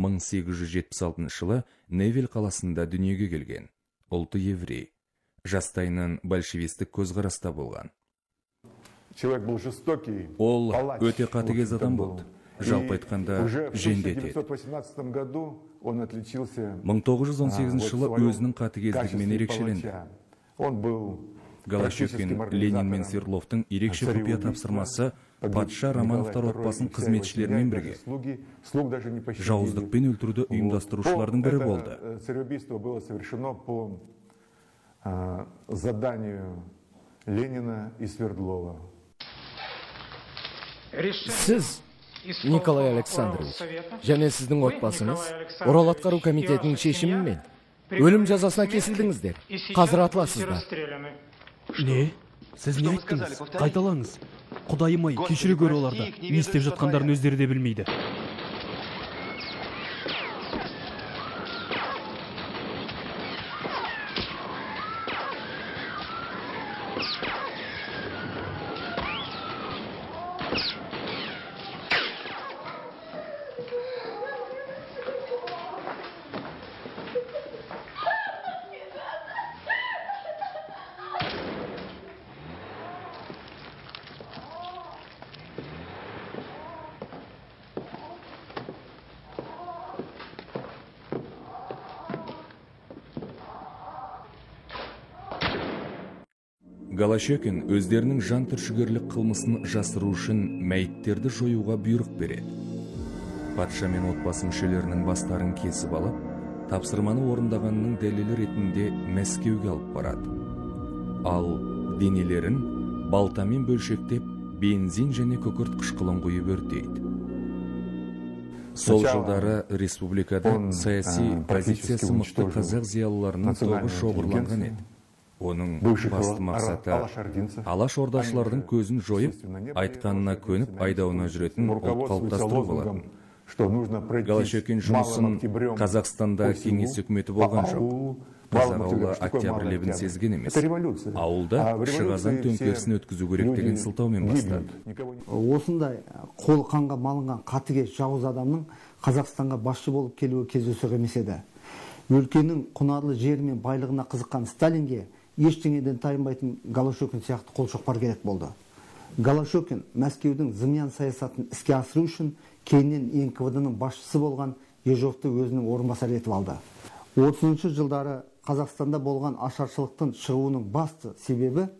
1876 жылы Невель қаласында дүниеге келген. Ұлты еврей. Жастайынан большевистік көзқараста болған. Ол өте қатыгез адам болды. Жалпы айтқанда жендет еді. 1918 жылы өзінің қатыгездігімен ерекшеленді. Голощекин Ленин мен Свердловтың ерекше құпия тапсырмасы патша Романовтар отбасының қызметшілерімен бірге жауыздықпен өлтіруді ұйымдастырушылардың бірі болды. Цареубийство было совершено по заданию Ленина и Свердлова. Сіз, Николай Александрович, және сіздің отбасыңыз Орал атқару комитетінің шешімімен өлім жазасына кесілдіңіздер. Қазір атыласыздар. Не? Сіз не айттыңыз? Қайталаңыз. Құдайым-ай, кешіре гөр оларды. Не істеп жатқандарын өздері де білмейді. Голощекин өздерінің жан түршігерлік қылмысын жасыру үшін мәйіттерді жоюға бұйрық береді. Патша мен отбасы мүшелерінің бастарын кесіп алып, тапсырманы орындағанның дәлелі ретінде Мәскеуге алып барады. Ал денелерін балтамен бөлшектеп, бензин және күкірт қышқылын құйып өртейді. Сол жылдары республикада саяси позициясы мықты қазақ зиялыларының тобы шоғырланған еді. Оның басты мақсаты Алаш ордашылардың көзін жойып, айтқанына көніп, айдауына жүретін ұлт қалыптастыру болатын. Голощекин жұмысын Қазақстанда кеңес үкіметі болған жоқ. Қазақ ауылы октябрь лебін сезген емес. Ауылда Шығазан төңкерісін өткізу керек деген сылтаумен бастады. Осындай қолы қанға малынған қатыгез жауыз адамның Қазақстанға басшы болып келуі кездейсоқ емес еді. Өлкенің құнарлы жері мен байлығына қызыққан Сталинге ештеңеден тайынбайтын Голощекин сияқты қолшоқпар керек болды. Голощекин Мәскеудің зымиян саясатын іске асыру үшін кейіннен НКВД-ның басшысы болған Ежовты өзінің орынбасары етіп алды. 30 жылдары Қазақстанда болған ашаршылықтың шығуының басты себебі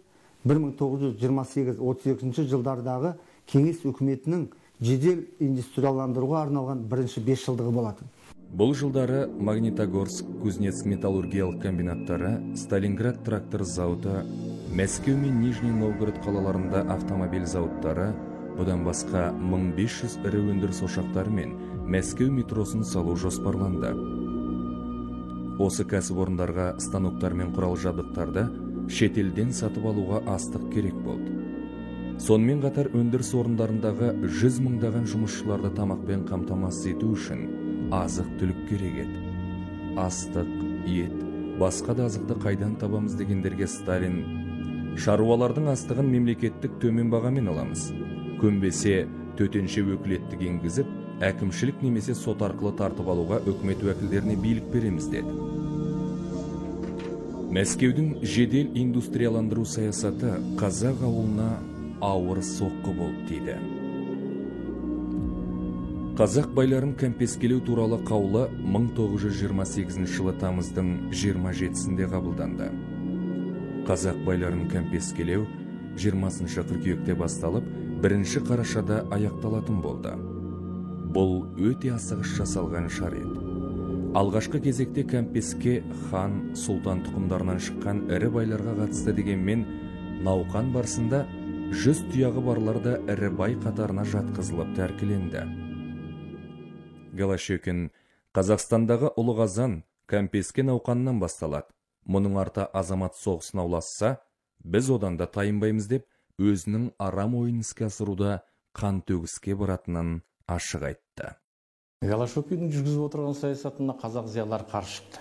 1928-32 жылдардағы кеңес үкіметінің жедел индустрияландыруға арналған бірінші 5 жылдығы болатын. Бұл жылдары Магнитогорск, Кузнецк металлургиялық комбинаттары, Сталинград трактор зауыты, Мәскеу мен Нижний Новгород қалаларында автомобиль зауыттары, бұдан басқа 1500 ірі өндіріс ошақтары мен Мәскеу метросын салу жоспарланды. Осы кәсіпорындарға станоктар мен құрал жабдықтарды шетелден сатып алуға астық керек болды. Сонымен қатар өндіріс орындарындағы 100 мыңдаған жұмысшыларды тамақпен қамтамасыз ету үшін азық түлік керек еді. Астық, ет, басқа да азықты қайдан табамыз дегендерге Сталин: шаруалардың астығын мемлекеттік төмен бағамен аламыз. Көнбесе төтенше өкілеттік енгізіп, әкімшілік немесе сот арқылы тартып алуға үкімет уәкілдеріне билік береміз деді. Мәскеудің жедел индустрияландыру саясаты қазақ ауылына ауыр соққы болды дейді. Қазақ байларын кәмпескелеу туралы қаулы 1928 жылы тамыздың 27-сінде қабылданды. Қазақ байларын кәмпескелеу 20 қыркүйекте басталып, 1 қарашада аяқталатын болды. Бұл өте асығыс жасалған шара еді. Алғашқы кезекте кәмпеске хан, сұлтан тұқымдарынан шыққан ірі байларға қатысты дегенмен, науқан барысында 100 тұяғы барларда ірі бай қатарына жатқызылып тәркіленді. Голощекин: Қазақстандағы ұлы қазан кәмпеске науқанынан басталады. Мұның арты азамат соғысына ұласса, біз одан да тайынбаймыз деп, өзінің арам ойын іске асыруда қан төгіске баратынын ашық айтты. Голощекиннің жүргізіп отырған саясатына қазақ зиялылары қарсы шықты.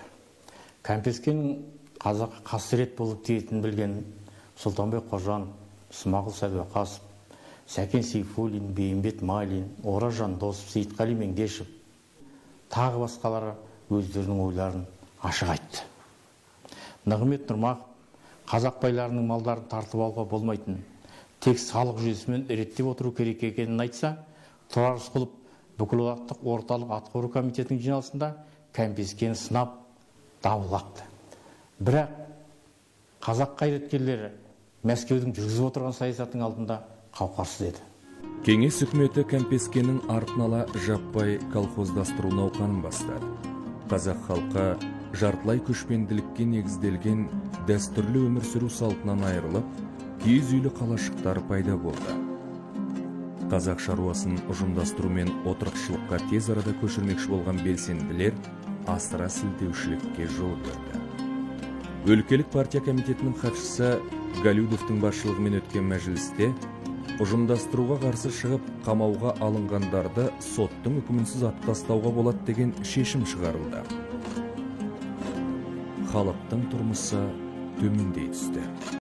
Кәмпескенің қазаққа қасірет болып тиетінін білген Сұлтанбек Қожан, Смағұл Сәдуақасов, Сәкен Сейфуллин, Бейімбет Майлин, Оражан Досов, Сейітқали Меңдешев тағы басқалары өздерінің ойларын ашық айтты. Нығымет Нұрмақов қазақ байларының малдарын тартып алуға болмайтын, тек салық жүйесімен реттеп отыру керек екенін айтса, Тұрар Рысқұлов бүкілодақтық орталық атқару комитетінің жиналысында Кәмпескені сынап дабыл қақты. Бірақ қазақ қайраткерлері Мәскеудің жүргізіп отырған саясатының алдында қауқарсыз еді. Кеңес үкіметі Кәмпескенің артын ала жаппай колхоздастыру науқанын бастады. Қазақ халқы жартылай көшпенділікке негізделген дәстүрлі өмір сүру салтынан айырылып, киіз үйлі қалашықтар пайда болды. Қазақ шаруасын ұжымдастыру мен отырықшылыққа тез арада көшірмекші болған белсенділер асыра сілтеушілікке жол берді. Өлкелік партия комитетінің хатшысы Галюдовтың басшылығымен өткен мәжілісте ұжымдастыруға қарсы шығып, қамауға алынғандарды соттың үкімінсіз атып тастауға болады деген шешім шығарылды. Халықтың тұрмысы төмендей түсті.